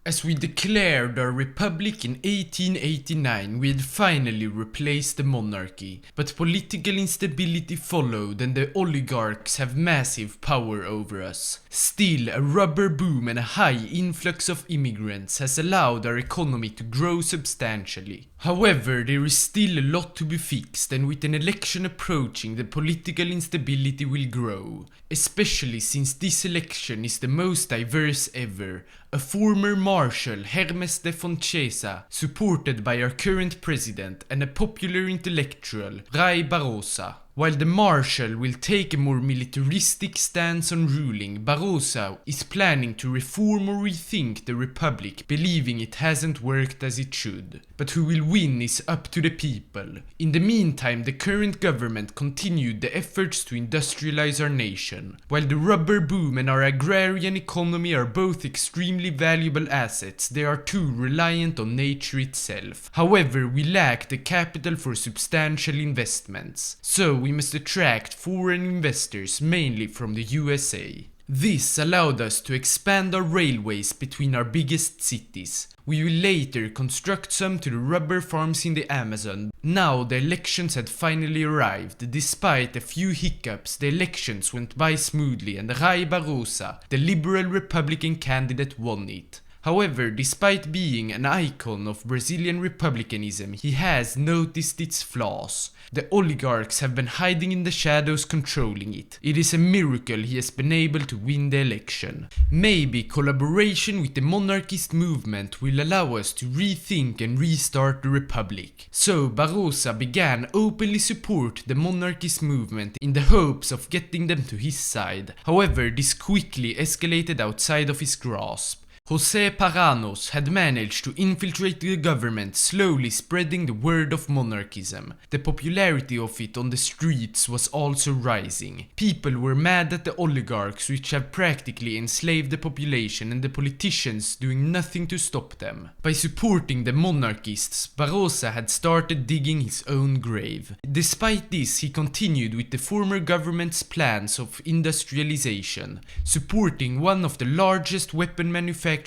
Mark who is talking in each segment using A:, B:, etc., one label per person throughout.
A: As we declared our republic in 1889, we had finally replaced the monarchy, but political instability followed and the oligarchs have massive power over us. Still, a rubber boom and a high influx of immigrants has allowed our economy to grow substantially. However, there is still a lot to be fixed, and with an election approaching, the political instability will grow, especially since this election is the most diverse ever. A former marshal, Hermes de Fontesa, supported by our current president, and a popular intellectual, Ruy Barbosa. While the marshal will take a more militaristic stance on ruling, Barbosa is planning to reform or rethink the republic, believing it hasn't worked as it should. But who will win is up to the people. In the meantime, the current government continued the efforts to industrialize our nation. While the rubber boom and our agrarian economy are both extremely valuable assets, they are too reliant on nature itself. However, we lack the capital for substantial investments. So we must attract foreign investors, mainly from the USA. This allowed us to expand our railways between our biggest cities. We will later construct some to the rubber farms in the Amazon. Now the elections had finally arrived. Despite a few hiccups, the elections went by smoothly and Ruy Barbosa, the liberal Republican candidate, won it. However, despite being an icon of Brazilian republicanism, he has noticed its flaws. The oligarchs have been hiding in the shadows, controlling it. It is a miracle he has been able to win the election. Maybe collaboration with the monarchist movement will allow us to rethink and restart the republic. So Barbosa began openly support the monarchist movement in the hopes of getting them to his side. However, this quickly escalated outside of his grasp. José Paranos had managed to infiltrate the government, slowly spreading the word of monarchism. The popularity of it on the streets was also rising. People were mad at the oligarchs, which have practically enslaved the population, and the politicians doing nothing to stop them. By supporting the monarchists, Barbosa had started digging his own grave. Despite this, he continued with the former government's plans of industrialization, supporting one of the largest weapon manufacturers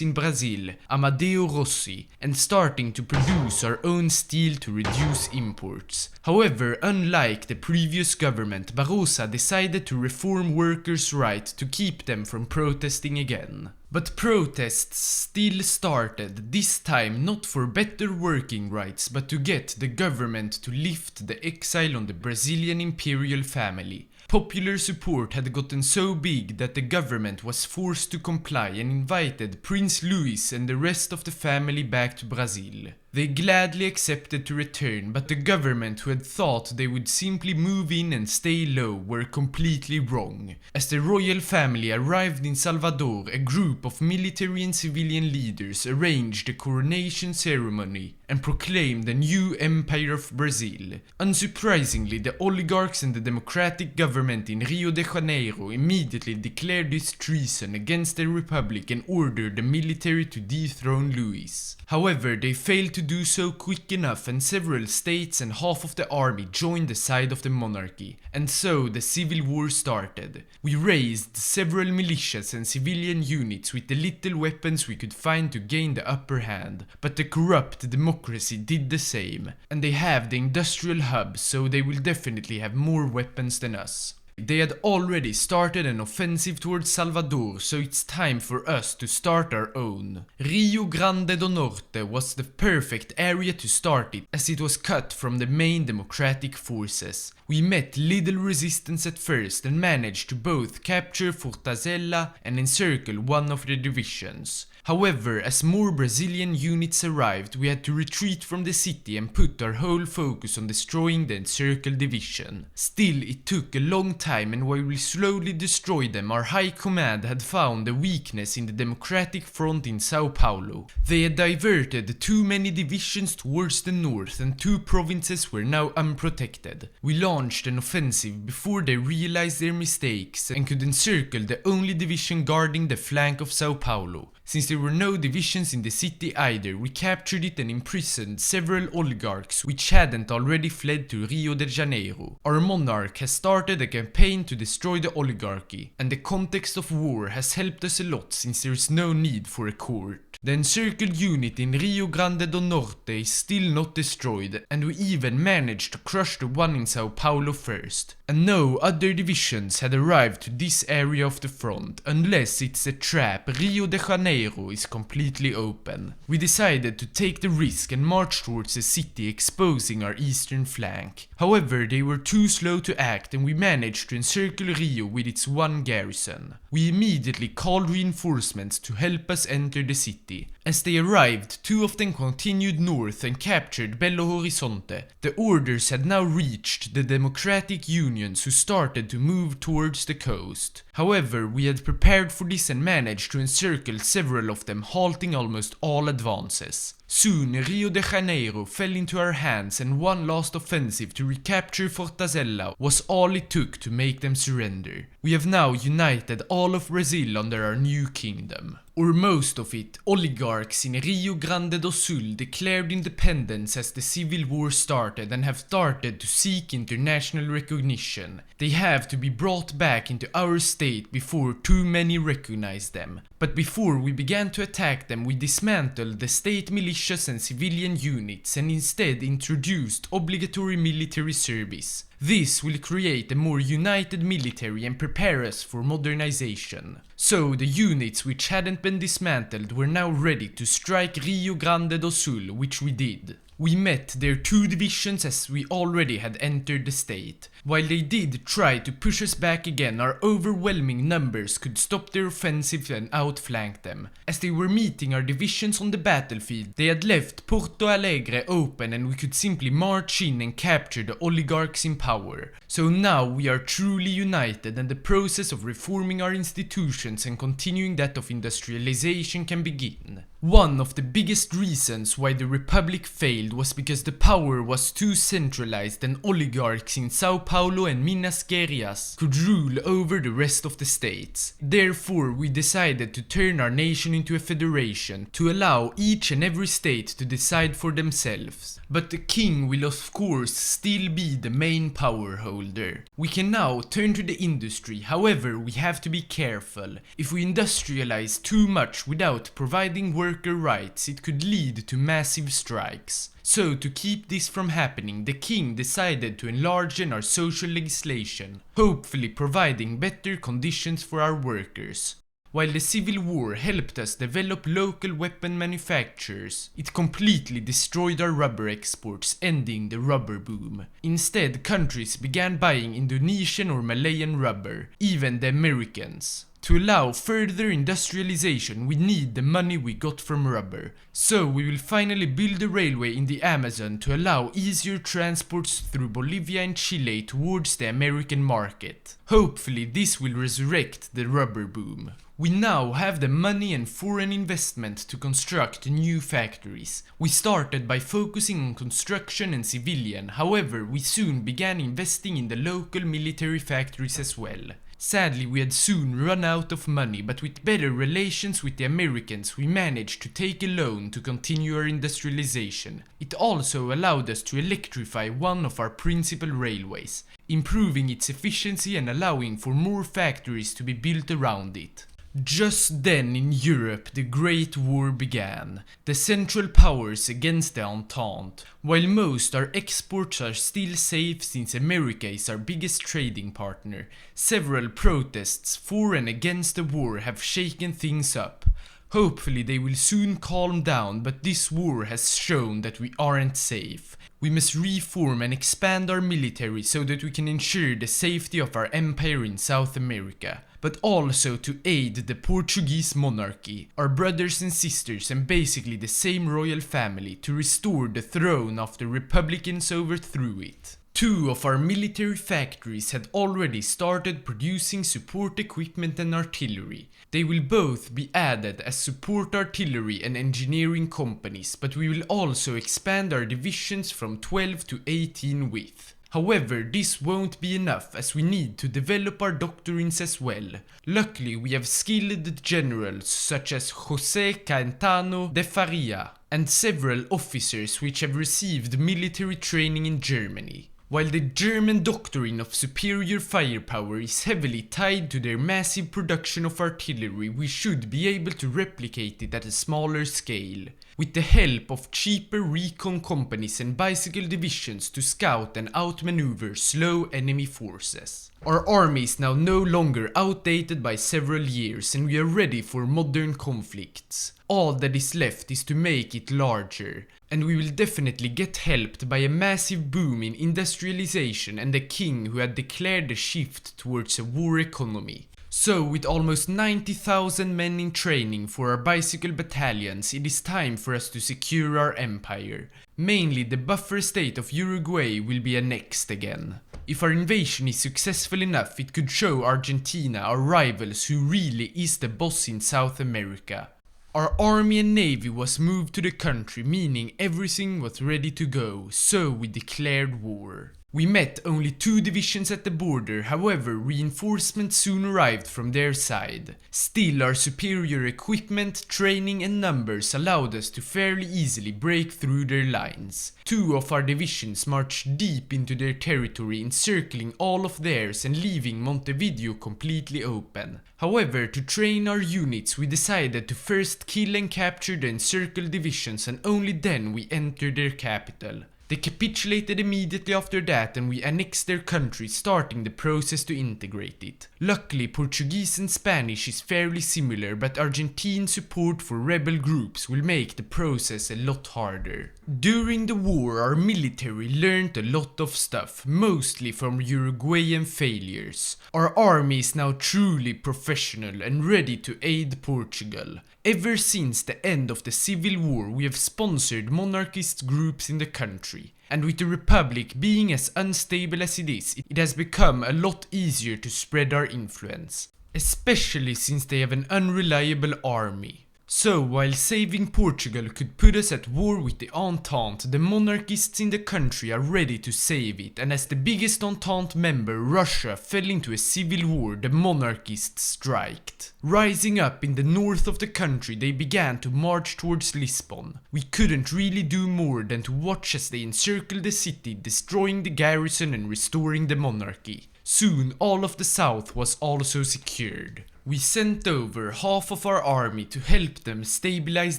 A: in Brazil, Amadeo Rossi, and starting to produce our own steel to reduce imports. However, unlike the previous government, Barbosa decided to reform workers' rights to keep them from protesting again. But protests still started, this time not for better working rights, but to get the government to lift the exile on the Brazilian imperial family. Popular support had gotten so big that the government was forced to comply and invited Prince Luis and the rest of the family back to Brazil. They gladly accepted to return, but the government, who had thought they would simply move in and stay low, were completely wrong. As the royal family arrived in Salvador, a group of military and civilian leaders arranged a coronation ceremony and proclaimed the new Empire of Brazil. Unsurprisingly, the oligarchs and the democratic government in Rio de Janeiro immediately declared this treason against the republic and ordered the military to dethrone Luis. However, they failed to do so quick enough, and several states and half of the army joined the side of the monarchy, and so the civil war started. We raised several militias and civilian units with the little weapons we could find to gain the upper hand, but the corrupt democracy did the same, and they have the industrial hub, so they will definitely have more weapons than us. They had already started an offensive towards Salvador, so it's time for us to start our own. Rio Grande do Norte was the perfect area to start it, as it was cut from the main democratic forces. We met little resistance at first and managed to both capture Fortaleza and encircle one of the divisions. However, as more Brazilian units arrived, we had to retreat from the city and put our whole focus on destroying the encircled division. Still, it took a long time, and while we slowly destroyed them, our high command had found a weakness in the democratic front in Sao Paulo. They had diverted too many divisions towards the north, and two provinces were now unprotected. We launched an offensive before they realized their mistakes and could encircle the only division guarding the flank of Sao Paulo. Since there were no divisions in the city either, we captured it and imprisoned several oligarchs which hadn't already fled to Rio de Janeiro. Our monarch has started a campaign to destroy the oligarchy, and the context of war has helped us a lot since there is no need for a court. The encircled unit in Rio Grande do Norte is still not destroyed, and we even managed to crush the one in Sao Paulo first. And no other divisions had arrived to this area of the front, unless it's a trap. Rio de Janeiro is completely open. We decided to take the risk and march towards the city, exposing our eastern flank. However, they were too slow to act, and we managed to encircle Rio with its one garrison. We immediately called reinforcements to help us enter the city. As they arrived, two of them continued north and captured Belo Horizonte. The orders had now reached the Democratic Unions, who started to move towards the coast. However, we had prepared for this and managed to encircle several of them, halting almost all advances. Soon, Rio de Janeiro fell into our hands, and one last offensive to recapture Fortaleza was all it took to make them surrender. We have now united all of Brazil under our new kingdom. Or most of it. Oligarchs in Rio Grande do Sul declared independence as the civil war started and have started to seek international recognition. They have to be brought back into our state before too many recognize them. But before we began to attack them, we dismantled the state militias and civilian units and instead introduced obligatory military service. This will create a more united military and prepare us for modernization. So the units which hadn't been dismantled were now ready to strike Rio Grande do Sul, which we did. We met their two divisions as we already had entered the state. While they did try to push us back again, our overwhelming numbers could stop their offensive and outflank them. As they were meeting our divisions on the battlefield, they had left Porto Alegre open and we could simply march in and capture the oligarchs in power. So now we are truly united and the process of reforming our institutions and continuing that of industrialization can begin. One of the biggest reasons why the Republic failed was because the power was too centralized and oligarchs in Sao Paulo and Minas Gerais could rule over the rest of the states. Therefore, we decided to turn our nation into a federation to allow each and every state to decide for themselves. But the king will of course still be the main power holder. We can now turn to the industry, however we have to be careful. If we industrialize too much without providing worker rights, it could lead to massive strikes. So to keep this from happening, the king decided to enlarge our social legislation, hopefully providing better conditions for our workers. While the civil war helped us develop local weapon manufacturers, it completely destroyed our rubber exports, ending the rubber boom. Instead, countries began buying Indonesian or Malayan rubber, even the Americans. To allow further industrialization, we need the money we got from rubber. So we will finally build a railway in the Amazon to allow easier transports through Bolivia and Chile towards the American market. Hopefully this will resurrect the rubber boom. We now have the money and foreign investment to construct new factories. We started by focusing on construction and civilian, however we soon began investing in the local military factories as well. Sadly, we had soon run out of money, but with better relations with the Americans, we managed to take a loan to continue our industrialization. It also allowed us to electrify one of our principal railways, improving its efficiency and allowing for more factories to be built around it. Just then in Europe the Great War began, the Central Powers against the Entente. While most our exports are still safe since America is our biggest trading partner, several protests for and against the war have shaken things up. Hopefully they will soon calm down, but this war has shown that we aren't safe. We must reform and expand our military so that we can ensure the safety of our empire in South America, but also to aid the Portuguese monarchy, our brothers and sisters and basically the same royal family, to restore the throne after Republicans overthrew it. Two of our military factories had already started producing support equipment and artillery. They will both be added as support artillery and engineering companies, but we will also expand our divisions from 12 to 18 with. However, this won't be enough as we need to develop our doctrines as well. Luckily, we have skilled generals such as José Caetano de Faria and several officers which have received military training in Germany. While the German doctrine of superior firepower is heavily tied to their massive production of artillery, we should be able to replicate it at a smaller scale, with the help of cheaper recon companies and bicycle divisions to scout and outmaneuver slow enemy forces. Our army is now no longer outdated by several years and we are ready for modern conflicts. All that is left is to make it larger, and we will definitely get helped by a massive boom in industrialization and a king who had declared a shift towards a war economy. So, with almost 90,000 men in training for our bicycle battalions, it is time for us to secure our empire. Mainly the buffer state of Uruguay will be annexed again. If our invasion is successful enough, it could show Argentina, our rivals, who really is the boss in South America. Our army and navy was moved to the country, meaning everything was ready to go, so we declared war. We met only 2 divisions at the border, however reinforcements soon arrived from their side. Still, our superior equipment, training and numbers allowed us to fairly easily break through their lines. 2 of our divisions marched deep into their territory, encircling all of theirs and leaving Montevideo completely open. However, to train our units, we decided to first kill and capture the encircled divisions and only then we entered their capital. They capitulated immediately after that and we annexed their country, starting the process to integrate it. Luckily, Portuguese and Spanish is fairly similar, but Argentine support for rebel groups will make the process a lot harder. During the war, our military learned a lot of stuff, mostly from Uruguayan failures. Our army is now truly professional and ready to aid Portugal. Ever since the end of the Civil War, we have sponsored monarchist groups in the country. And with the Republic being as unstable as it is, it has become a lot easier to spread our influence. Especially since they have an unreliable army. So, while saving Portugal could put us at war with the Entente, the monarchists in the country are ready to save it, and as the biggest Entente member, Russia, fell into a civil war, the monarchists striked. Rising up in the north of the country, they began to march towards Lisbon. We couldn't really do more than to watch as they encircled the city, destroying the garrison and restoring the monarchy. Soon, all of the south was also secured. We sent over half of our army to help them stabilize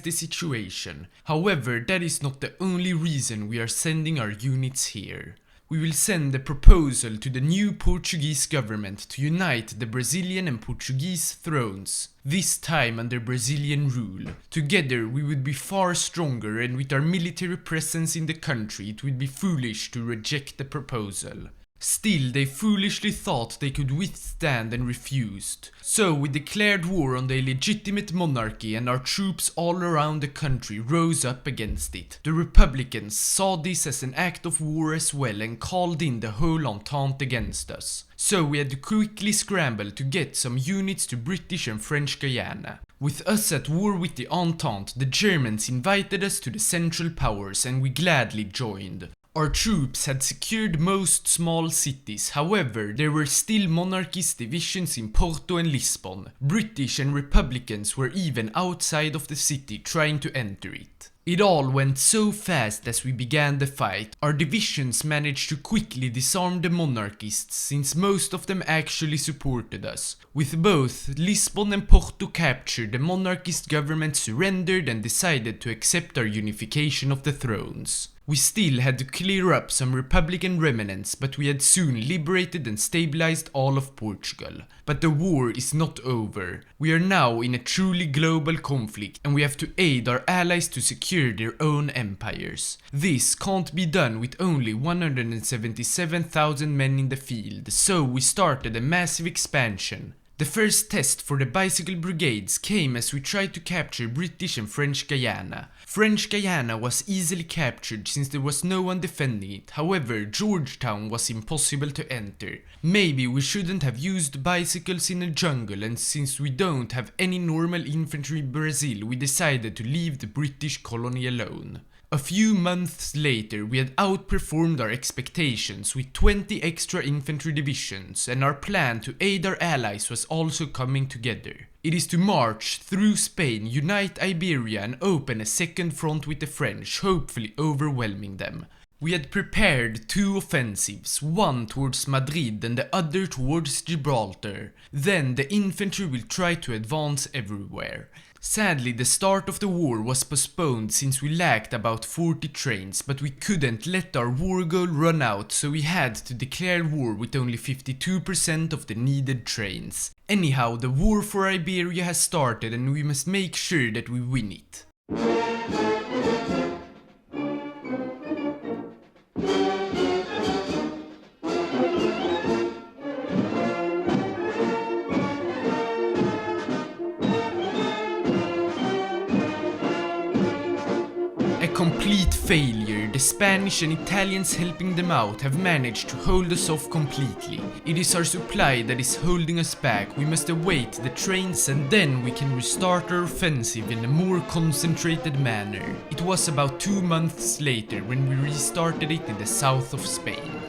A: the situation. However, that is not the only reason we are sending our units here. We will send a proposal to the new Portuguese government to unite the Brazilian and Portuguese thrones, this time under Brazilian rule. Together we would be far stronger, and with our military presence in the country it would be foolish to reject the proposal. Still, they foolishly thought they could withstand and refused. So we declared war on the illegitimate monarchy and our troops all around the country rose up against it. The Republicans saw this as an act of war as well and called in the whole Entente against us. So we had to quickly scramble to get some units to British and French Guyana. With us at war with the Entente, the Germans invited us to the Central Powers and we gladly joined. Our troops had secured most small cities, however, there were still monarchist divisions in Porto and Lisbon. British and Republicans were even outside of the city trying to enter it. It all went so fast as we began the fight. Our divisions managed to quickly disarm the monarchists since most of them actually supported us. With both Lisbon and Porto captured, the monarchist government surrendered and decided to accept our unification of the thrones. We still had to clear up some Republican remnants, but we had soon liberated and stabilized all of Portugal. But the war is not over. We are now in a truly global conflict and we have to aid our allies to secure their own empires. This can't be done with only 177,000 men in the field, so we started a massive expansion. The first test for the bicycle brigades came as we tried to capture British and French Guyana. French Guyana was easily captured since there was no one defending it, however Georgetown was impossible to enter. Maybe we shouldn't have used bicycles in a jungle, and since we don't have any normal infantry in Brazil, we decided to leave the British colony alone. A few months later, we had outperformed our expectations with 20 extra infantry divisions, and our plan to aid our allies was also coming together. It is to march through Spain, unite Iberia and open a second front with the French, hopefully overwhelming them. We had prepared two offensives, one towards Madrid and the other towards Gibraltar. Then the infantry will try to advance everywhere. Sadly, the start of the war was postponed since we lacked about 40 trains, but we couldn't let our war goal run out, so we had to declare war with only 52% of the needed trains. Anyhow, the war for Iberia has started and we must make sure that we win it. Complete failure. The Spanish and Italians helping them out have managed to hold us off completely. It is our supply that is holding us back. We must await the trains and then we can restart our offensive in a more concentrated manner. It was about 2 months later when we restarted it in the south of Spain.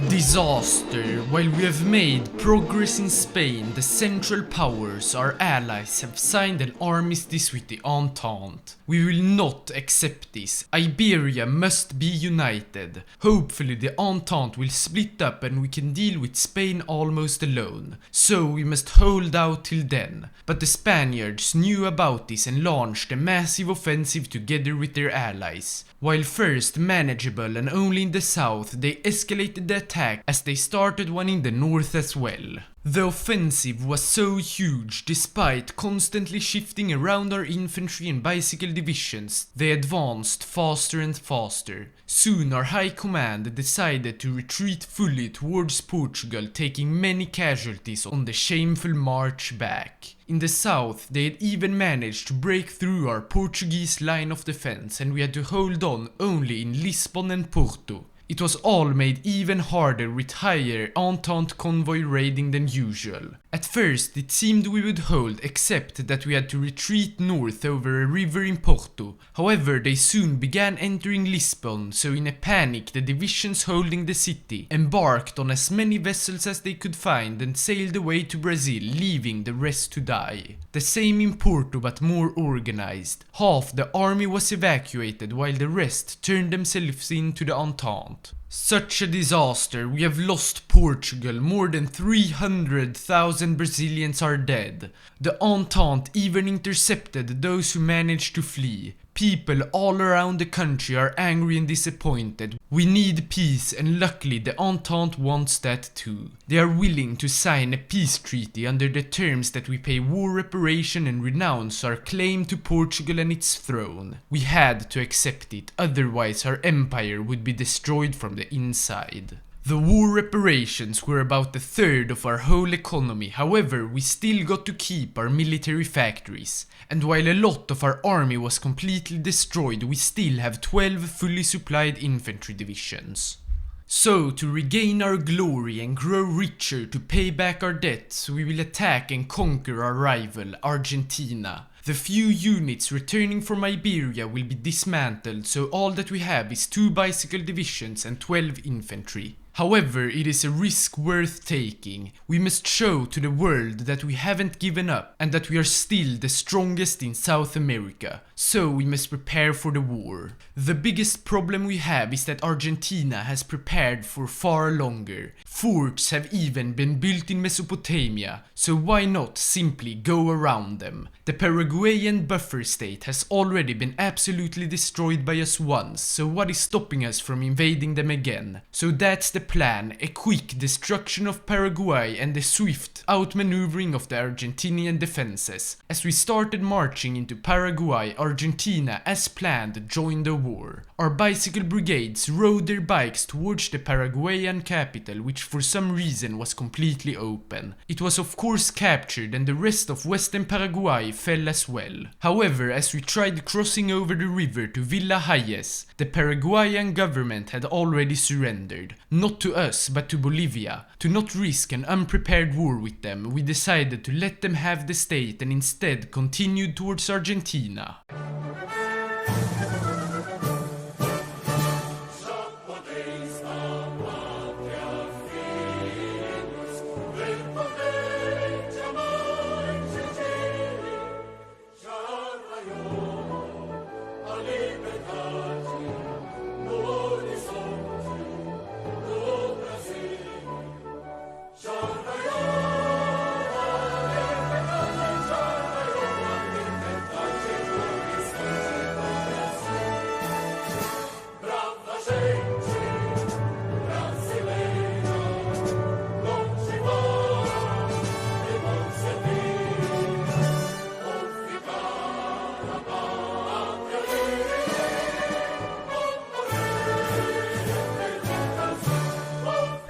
A: Disaster. While we have made progress in Spain, the Central Powers, our allies, have signed an armistice with the Entente. We will not accept this. Iberia must be united. Hopefully the Entente will split up and we can deal with Spain almost alone. So we must hold out till then. But the Spaniards knew about this and launched a massive offensive together with their allies. While first manageable and only in the south, they escalated the attack as they started one in the north as well. The offensive was so huge, despite constantly shifting around our infantry and bicycle divisions, they advanced faster and faster. Soon our high command decided to retreat fully towards Portugal, taking many casualties on the shameful march back. In the south, they had even managed to break through our Portuguese line of defense and we had to hold on only in Lisbon and Porto. It was all made even harder with higher Entente convoy raiding than usual. At first it seemed we would hold, except that we had to retreat north over a river in Porto. However, they soon began entering Lisbon, so in a panic the divisions holding the city embarked on as many vessels as they could find and sailed away to Brazil, leaving the rest to die. The same in Porto, but more organized. Half the army was evacuated while the rest turned themselves into the Entente. Such a disaster. We have lost Portugal. More than 300,000 Brazilians are dead. The Entente even intercepted those who managed to flee. People all around the country are angry and disappointed. We need peace, and luckily the Entente wants that too. They are willing to sign a peace treaty under the terms that we pay war reparation and renounce our claim to Portugal and its throne. We had to accept it, otherwise our empire would be destroyed from the inside. The war reparations were about a third of our whole economy, however we still got to keep our military factories. And while a lot of our army was completely destroyed, we still have 12 fully supplied infantry divisions. So, to regain our glory and grow richer to pay back our debts, we will attack and conquer our rival, Argentina. The few units returning from Iberia will be dismantled, so all that we have is 2 bicycle divisions and 12 infantry. However, it is a risk worth taking. We must show to the world that we haven't given up and that we are still the strongest in South America. So we must prepare for the war. The biggest problem we have is that Argentina has prepared for far longer. Forts have even been built in Mesopotamia, so why not simply go around them? The Paraguayan buffer state has already been absolutely destroyed by us once, so what is stopping us from invading them again? So that's the plan, a quick destruction of Paraguay and the swift outmaneuvering of the Argentinian defenses. As we started marching into Paraguay, Argentina, as planned, joined the war. Our bicycle brigades rode their bikes towards the Paraguayan capital, which for some reason was completely open. It was of course captured and the rest of western Paraguay fell as well. However, as we tried crossing over the river to Villa Hayes, the Paraguayan government had already surrendered. Not to us, but to Bolivia. To not risk an unprepared war with them, we decided to let them have the state and instead continued towards Argentina.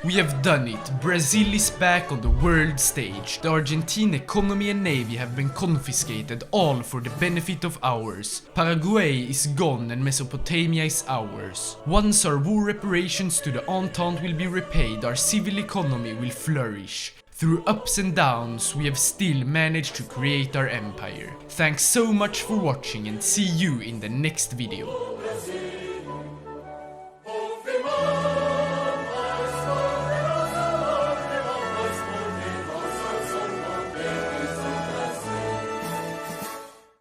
A: We have done it. Brazil is back on the world stage. The Argentine economy and navy have been confiscated, all for the benefit of ours. Paraguay is gone and Mesopotamia is ours. Once our war reparations to the Entente will be repaid, our civil economy will flourish. Through ups and downs, we have still managed to create our empire. Thanks so much for watching and see you in the next video.